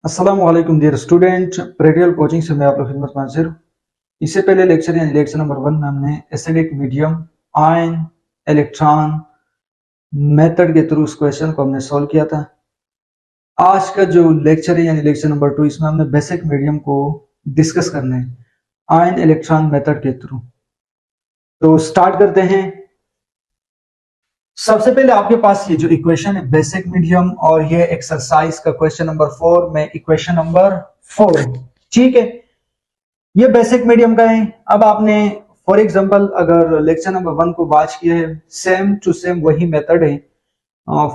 अस्सलाम वालेकुम dear student. Radial coaching से मैं आप लोग खिदमत में हाजिर हूं। इससे पहले लेक्चर यानी लेक्चर नंबर 1 में हमने acidic medium, ion, electron method के थ्रू उस क्वेश्चन को हमने सॉल्व किया था। आज का जो लेक्चर है यानी लेक्चर नंबर 2, इसमें हमने बेसिक मीडियम को डिस्कस करना है आयन इलेक्ट्रॉन मेथड के थ्रू। तो स्टार्ट करते हैं। सबसे पहले आपके पास ये जो इक्वेशन है बेसिक मीडियम और ये एक्सरसाइज का क्वेश्चन नंबर 4 में इक्वेशन नंबर 4, ठीक है, ये बेसिक मीडियम का है। अब आपने फॉर एग्जांपल अगर लेक्चर नंबर 1 को वॉच किया है, सेम टू सेम वही मेथड है।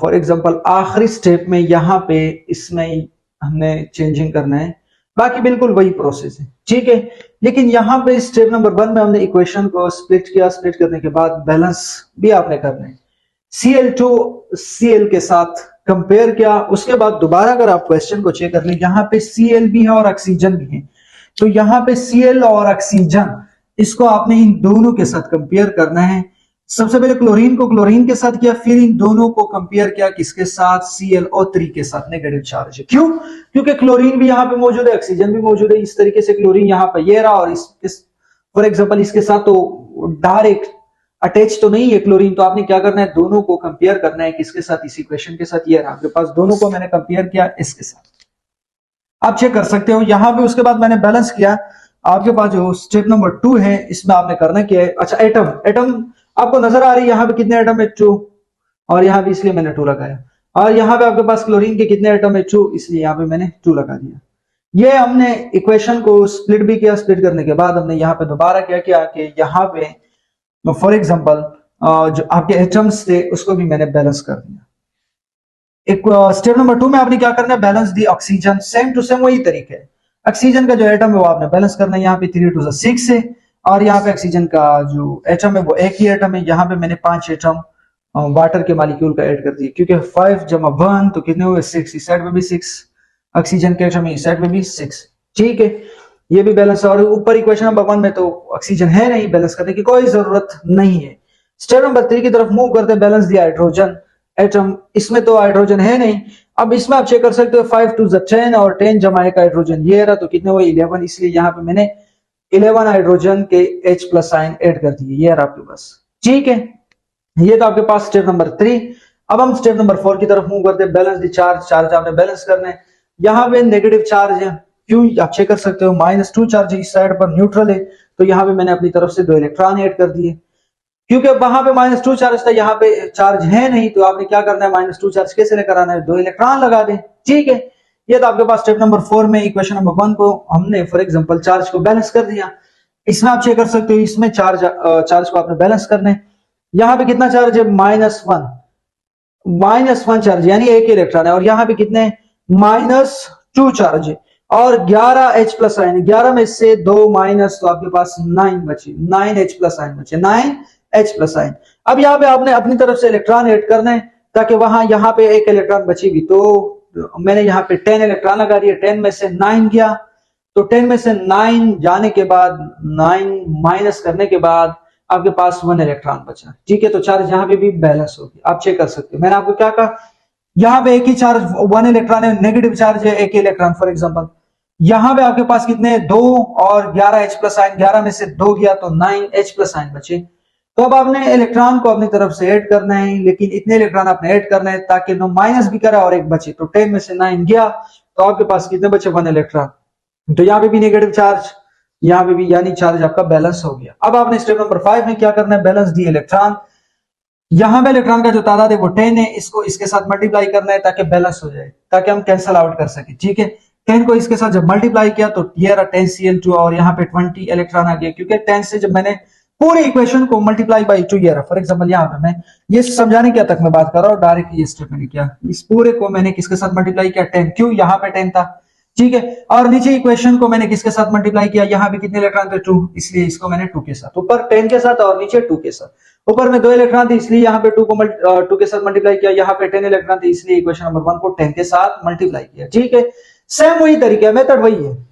फॉर एग्जांपल आखिरी स्टेप में यहाँ पे इसमें हमने चेंजिंग करना है, बाकी बिल्कुल वही प्रोसेस है, ठीक है। लेकिन यहाँ पे स्टेप नंबर 1 में हमने इक्वेशन को स्प्लिट किया, स्प्लिट करने के बाद बैलेंस भी आपने करना है। Cl2 Cl के साथ कंपेयर किया, उसके बाद दोबारा अगर आप क्वेश्चन को चेक कर लें, यहाँ पे Cl भी है और ऑक्सीजन भी है, तो यहाँ पे Cl और ऑक्सीजन इसको आपने इन दोनों के साथ कंपेयर करना है। सबसे पहले क्लोरीन को क्लोरीन के साथ किया, फिर इन दोनों को कंपेयर किया किसके साथ, ClO3 के साथ। नेगेटिव चार्ज है, क्यों? क्योंकि क्लोरीन भी यहाँ पे मौजूद है, ऑक्सीजन भी मौजूद है। इस तरीके से क्लोरीन यहाँ पे ये रहा और फॉर एग्जाम्पल इसके साथ तो डायरेक्ट अटैच तो नहीं है क्लोरीन, तो आपने क्या करना है, दोनों को कंपेयर करना है किसके साथ, इस इक्वेशन के साथ। ये रहा आपके पास, दोनों को मैंने कंपेयर किया इसके साथ, आप चेक कर सकते हो यहाँ पे। उसके बाद मैंने बैलेंस किया। आपके पास जो स्टेप नंबर 2 है, इसमें आपने करना क्या है, अच्छा एटम, एटम आपको नजर आ रही है यहाँ पे कितने एटम है, 2, और यहाँ पे इसलिए मैंने 2 लगाया। और यहाँ पे आपके पास क्लोरीन के कितने एटम है, 2, इसलिए यहाँ पे मैंने 2 लगा दिया। ये हमने इक्वेशन को स्प्लिट भी किया, स्प्लिट करने के बाद हमने यहाँ पे दोबारा क्या किया कि यहाँ पे फॉर एग्जाम्पल जो आपके एटम्स थे उसको भी मैंने बैलेंस कर दिया। एक स्टेप नंबर 2 में आपने क्या करना है, balance the oxygen. Same to same वही तरीके है, ऑक्सीजन का जो एटम है वो आपने बैलेंस करना है। यहाँ पे 3 2 6 है, और यहाँ पे ऑक्सीजन का जो एटम है वो एक ही एटम है। यहाँ पे मैंने 5 एटम वाटर के मॉलिक्यूल का ऐड कर दिया, क्योंकि 5 जमा 1 तो कितने हुए, 6। इस साइड में भी 6 ऑक्सीजन के एटम है, इस साइड में भी 6, ठीक है। ये भी बैलेंस। और ऊपर इक्वेशन नंबर 1 में तो ऑक्सीजन है नहीं, बैलेंस करने की कोई जरूरत नहीं है। स्टेप नंबर 3 की तरफ मूव करते हैं, बैलेंस दिया हाइड्रोजन एटम, इसमें तो हाइड्रोजन है नहीं। अब इसमें आप चेक कर सकते हो, 5 2 10 और 10 जमा 1 हाइड्रोजन ये रहा, तो कितने हुए, 11, इसलिए यहाँ पे मैंने 11 हाइड्रोजन के H+ साइन ऐड कर दिए। ये रहा आपके पास, ठीक है। ये तो आपके पास स्टेप नंबर 3। अब हम स्टेप नंबर 4 की तरफ मूव करते हैं, बैलेंस दी चार्ज, चार्ज आपने बैलेंस करना है। यहाँ पे नेगेटिव चार्ज है, क्यों आप चेक कर सकते हो, -2 चार्ज इस साइड पर, न्यूट्रल है, तो यहाँ पे मैंने अपनी तरफ से 2 इलेक्ट्रॉन ऐड कर दिए। क्योंकि वहां पे -2 चार्ज था, यहाँ पे चार्ज है नहीं, तो आपने क्या करना है, -2 चार्ज कैसे लेकर आना है, 2 इलेक्ट्रॉन लगा दें, ठीक है। ये तो आपके पास स्टेप नंबर 4 में इक्वेशन नंबर 1 को हमने फॉर एग्जांपल चार्ज को बैलेंस कर दिया। इसमें आप चेक कर सकते हो, इसमें चार्ज को आपने बैलेंस करना है। यहाँ पे कितना चार्ज है, -1 चार्ज, यानी एक इलेक्ट्रॉन है। और यहाँ पे कितने, -2 चार्ज है और 11 H+ आयन, 11 में से 2 माइनस, तो आपके पास 9 बचे, 9 H+ आयन बचे, 9 H+ आयन। अब यहाँ पे आपने अपनी तरफ से इलेक्ट्रॉन ऐड करना है, ताकि वहां यहाँ पे एक इलेक्ट्रॉन बचेगी, तो मैंने यहाँ पे 10 इलेक्ट्रॉन लगा दिया। 10 में से 9 गया, तो 10 में से 9 जाने के बाद, 9 माइनस करने के बाद आपके पास 1 इलेक्ट्रॉन बचा, ठीक है। तो चार्ज यहाँ पे भी बैलेंस होगी, आप चेक कर सकते हो। मैंने आपको क्या कहा, यहाँ पे एक ही चार्ज 1 इलेक्ट्रॉन है, नेगेटिव चार्ज है एक इलेक्ट्रॉन। फॉर एग्जांपल यहाँ पे आपके पास कितने, 2 और 11 H+ आयन, 11 में से 2 गया तो 9 H+ आयन बचे। तो अब आपने इलेक्ट्रॉन को अपनी तरफ से ऐड करना है, लेकिन इतने इलेक्ट्रॉन आपने ऐड करना है ताकि 9 माइनस भी करा और एक बचे, तो 10 में से 9 गया, तो आपके पास कितने बचे, 1 इलेक्ट्रॉन। तो यहाँ पे भी नेगेटिव चार्ज, यहाँ पे भी, यानी चार्ज आपका बैलेंस हो गया। अब आपने स्टेप नंबर 5 में क्या करना है, बैलेंस दी इलेक्ट्रॉन। यहाँ पे इलेक्ट्रॉन का जो तादाद है वो 10 है, इसको इसके साथ मल्टीप्लाई करना है ताकि बैलेंस हो जाए, ताकि हम कैंसल आउट कर सके, ठीक है। 10 को इसके साथ जब मल्टीप्लाई किया तो ये रहा 10 Cl2 और यहाँ पे 20 इलेक्ट्रॉन आ गया, क्योंकि 10 से जब मैंने पूरी इक्वेशन को मल्टीप्लाई बाई 2, ये रहा। फॉर एग्जांपल यहाँ पे मैं ये समझाने क्या तक मैं बात कर रहा हूँ, डायरेक्ट ये स्टेप मैंने किया, इस पूरे को मैंने किसके साथ मल्टीप्लाई किया, 10, क्यों, यहाँ पे 10 था, ठीक है। और नीचे इक्वेशन को मैंने किसके साथ मल्टीप्लाई किया, यहाँ पे कितने इलेक्ट्रॉन थे, 2, इसलिए इसको मैंने 2 के साथ, ऊपर 10 के साथ और नीचे 2 के साथ। ऊपर में 2 इलेक्ट्रॉन थे, इसलिए यहाँ पे 2 के साथ मल्टीप्लाई किया, यहाँ पे 10 इलेक्ट्रॉन थे, इसलिए इक्वेशन नंबर 1 को 10 के साथ मल्टीप्लाई किया, ठीक है। सेम वही तरीका है, मेथड वही है।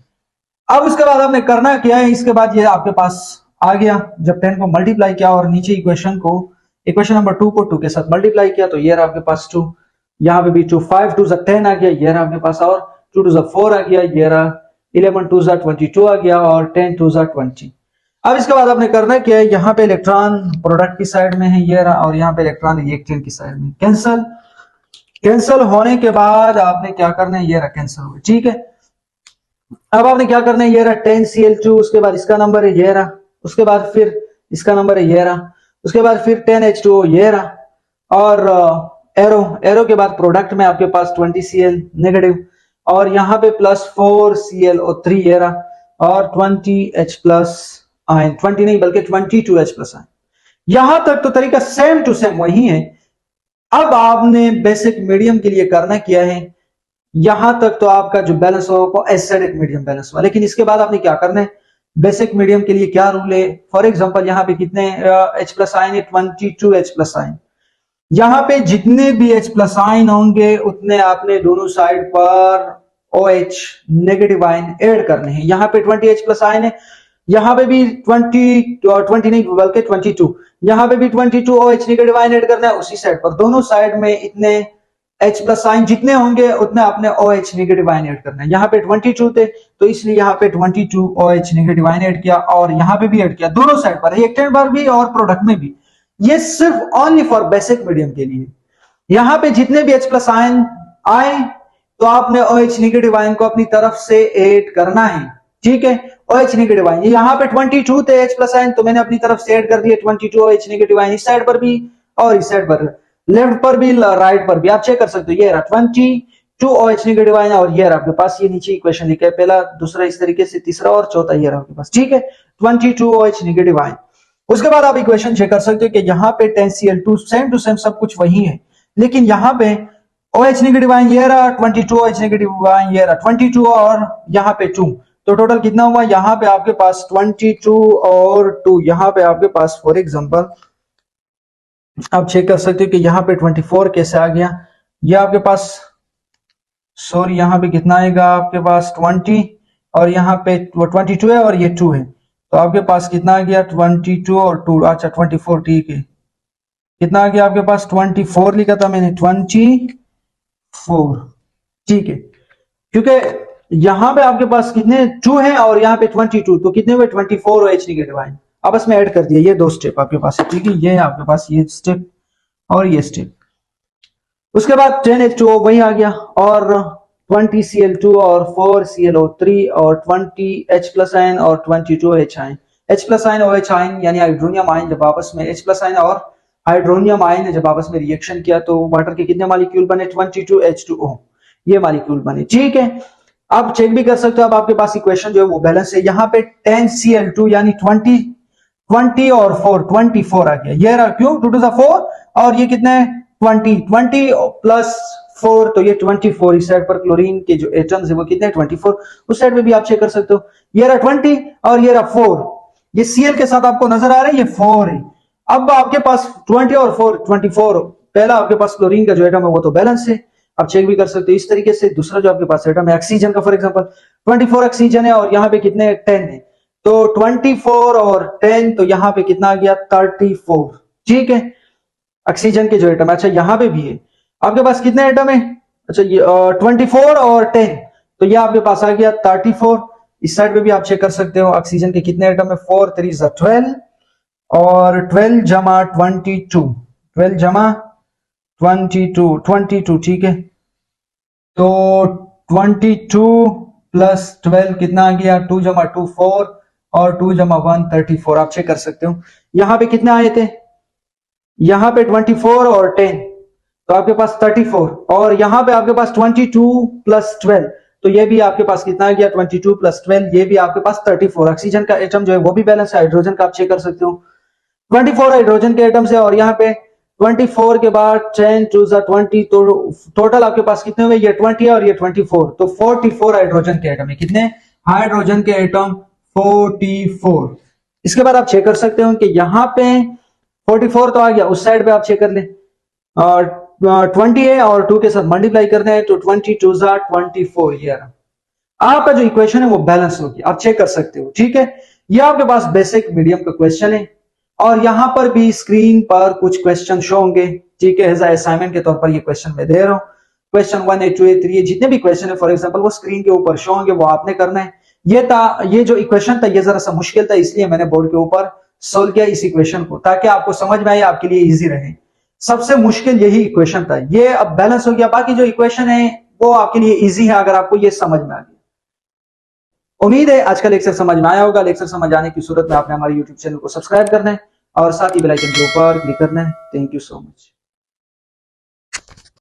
अब उसके बाद आपने करना क्या है, इसके बाद ये आपके पास आ गया, जब 10 को मल्टीप्लाई किया और नीचे इक्वेशन नंबर 2 को 2 के साथ मल्टीप्लाई किया, तो ये रहा आपके पास 2, यहाँ पे भी 2, 5 2 10 आ गया, ये रहा आपके पास। और 2 टू 4 आ गया, ये रहा 11 टू 22 आ गया और 10 टू 20। अब इसके बाद आपने करना क्या है, यहाँ पे इलेक्ट्रॉन प्रोडक्ट की साइड में है ये रहा, और यहाँ पे इलेक्ट्रॉन रिएक्टेंट की साइड में। कैंसल होने के बाद आपने क्या करना है, ये रहा कैंसल हो गया, ठीक है। अब आपने क्या करना है, ये रहा 10Cl2, उसके बाद इसका नंबर है ये रहा, उसके बाद फिर इसका नंबर है ये रहा, उसके बाद फिर 10H2O ये रहा, और एरो के बाद प्रोडक्ट में आपके पास 20Cl नेगेटिव, और यहाँ पे +4ClO3 ये रहा, और 20H प्लस आयन, 20 नहीं बल्कि 22H प्लस आयन। यहां तक तो तरीका सेम टू सेम वही है। अब आपने बेसिक मीडियम के लिए करना क्या है, यहां तक तो आपका जो बैलेंस होगा एसिडिक मीडियम बैलेंस हुआ, लेकिन इसके बाद आपने क्या करना है, बेसिक मीडियम के लिए क्या रूल है। फॉर एग्जांपल यहाँ पे कितने H प्लस आयन है, 22H प्लस आयन। यहाँ पे जितने भी H प्लस आयन होंगे उतने आपने दोनों साइड पर OH नेगेटिव आयन ऐड करने हैं। यहाँ पे 20H प्लस आयन है, यहाँ पे भी 20 नहीं बल्कि 22, यहाँ पे भी 22 OH नेगेटिव आयन ऐड करना है उसी साइड पर। दोनों साइड में इतने H प्लस आयन जितने होंगे उतने आपने OH नेगेटिव आयन ऐड करना है। यहाँ पे 22 थे तो इसलिए यहाँ पे 22 OH नेगेटिव आयन ऐड किया, और यहाँ पे भी ऐड किया, दोनों साइड पर, रिएक्टेंट पर भी और प्रोडक्ट में भी। ये सिर्फ ओनली फॉर बेसिक मीडियम के लिए। यहाँ पे जितने भी H प्लस आयन आए तो आपने OH नेगेटिव आयन को अपनी तरफ से ऐड करना है, ठीक है। OH नेगेटिव आयन यहाँ पे 22 थे H प्लस आयन, तो मैंने अपनी तरफ से ऐड कर दिए 22 OH नेगेटिव आयन, इस साइड पर भी और इस साइड पर, लेफ्ट पर भी राइट पर भी। आप चेक कर सकते हो, ये रहा 22 OH नेगेटिव आयन, और ये रहा आपके पास, ये नीचे इक्वेशन लिखा है, पहला दूसरा इस तरीके से, तीसरा और चौथा ये रहा आपके पास, ठीक है, 22 OH नेगेटिव आयन। उसके बाद आप इक्वेशन चेक कर सकते हो कि यहाँ पे 10Cl2 सेम टू सेम सब कुछ वही है, लेकिन यहाँ पे OH नेगेटिव आयन ये रहा, 22 OH नेगेटिव आयन ये रहा 22, और यहाँ पे 2, तो टोटल कितना हुआ, यहाँ पे आपके पास 22 और 2, यहाँ पे आपके पास फॉर एग्जांपल आप चेक कर सकते हो कि यहाँ पे 24 कैसे आ गया, ये आपके पास, सॉरी यहाँ पे कितना आएगा आपके पास 20, और यहाँ पे 22 है और ये 2 है, तो आपके पास कितना आ गया 22 और 2, अच्छा 24, ठीक है, कितना आ गया आपके पास 24 लिखा था मैंने, 24, ठीक है, क्योंकि यहाँ पे आपके पास कितने 2 है और यहाँ पे 22, तो कितने हुए 24 OH नेगेटिव आयन, आपस में ऐड कर दिया। ये दो स्टेप आपके पास है, ठीक है, ये आपके पास ये स्टेप और ये स्टेप। उसके बाद 10H2O वही आ गया, और 20Cl2 और 4ClO3 और 20H प्लस आयन और 22H ion. H plus ion OH ion यानी हाइड्रोनियम आयन जब आपस में, H प्लस आयन और हाइड्रोनियम आयन ने जब आपस में रिएक्शन किया तो वाटर के कितने मॉलिक्यूल बने, 22H2O, ये मॉलिक्यूल बने, ठीक है। आप चेक भी कर सकते हो, अब आपके पास इक्वेशन जो है वो बैलेंस है। यहाँ पे 10Cl2 यानी 20 और 4 24 आ गया, ये रहा, क्यों 2 टू 4, और ये कितने 20 प्लस 4, तो ये 24, इस साइड पर क्लोरीन के जो एटम्स है वो कितने 24, उस साइड में भी आप चेक कर सकते हो, ये रहा 20 और ये रहा 4, ये Cl के साथ आपको नजर आ रहा है, ये 4 है। अब आपके पास 20 और 4 24, पहला आपके पास क्लोरीन का जो एटम है वो तो बैलेंस है, आप चेक भी कर सकते हो इस तरीके से। दूसरा जो आपके पास एटम है ऑक्सीजन का, फॉर एग्जांपल 24 ऑक्सीजन है और यहाँ पे कितने 10 है, तो 24 और 10, तो यहाँ पे कितना आ गया 34, ठीक है, ऑक्सीजन के जो एटम। अच्छा यहाँ पे भी है आपके पास कितने एटम है, अच्छा ये 24 और 10, तो ये आपके पास आ गया 34। इस साइड पे भी आप चेक कर सकते हो ऑक्सीजन के कितने एटम है, 4 3 12 और 12 जमा 22, 12 जमा 22, ठीक है, तो 22 प्लस 12 कितना आ गया, 2 जमा 2 4 और 2 जमा 1 34, आप चेक कर सकते हो। यहाँ पे कितने आए थे, यहाँ पे 24 और 10, तो आपके पास 34, और यहाँ पे आपके पास 22 प्लस 12, तो ये भी आपके पास कितना आ गया 22 प्लस 12, ये भी आपके पास 34। ऑक्सीजन का एटम जो है वो भी बैलेंस है, हाइड्रोजन का आप चेक कर सकते हो 24 हाइड्रोजन के एटम से, और यहाँ पे 24 के बाद 10 टू 20, तो टोटल आपके पास कितने हुए, ये 20 और ये 24, तो 44 हाइड्रोजन के एटम है, कितने हाइड्रोजन के एटम 44। इसके बाद आप चेक कर सकते हो कि यहाँ पे 44 तो आ गया, उस साइड पे आप चेक कर ले, और 20 है और 2 के साथ मल्टीप्लाई करना है, तो 20 टू 24, ये आपका जो इक्वेशन है वो बैलेंस होगी, आप चेक कर सकते हो, ठीक है। ये आपके पास बेसिक मीडियम का क्वेश्चन है, और यहां पर भी स्क्रीन पर कुछ क्वेश्चन शो होंगे, ठीक है, एज असाइनमेंट के तौर पर ये क्वेश्चन मैं दे रहा हूं, क्वेश्चन 1 है, 2 है, 3 है, जितने भी क्वेश्चन है फॉर एग्जांपल वो स्क्रीन के ऊपर शो होंगे, वो आपने करना है। ये जो इक्वेशन था ये जरा सा मुश्किल था, इसलिए मैंने बोर्ड के ऊपर सोल्व किया इस इक्वेशन को, ताकि आपको समझ में आए, आपके लिए इजी रहे। सबसे मुश्किल यही इक्वेशन था, ये अब बैलेंस हो गया। बाकी जो इक्वेशन है वो आपके लिए इजी है अगर आपको ये समझ में आ गया। उम्मीद है आज का लेक्चर समझ में आया होगा। लेक्चर समझ आने की सूरत में आपने हमारे यूट्यूब चैनल को सब्सक्राइब करना है और साथ ही बेल आइकन के ऊपर क्लिक करना है। Thank you so much.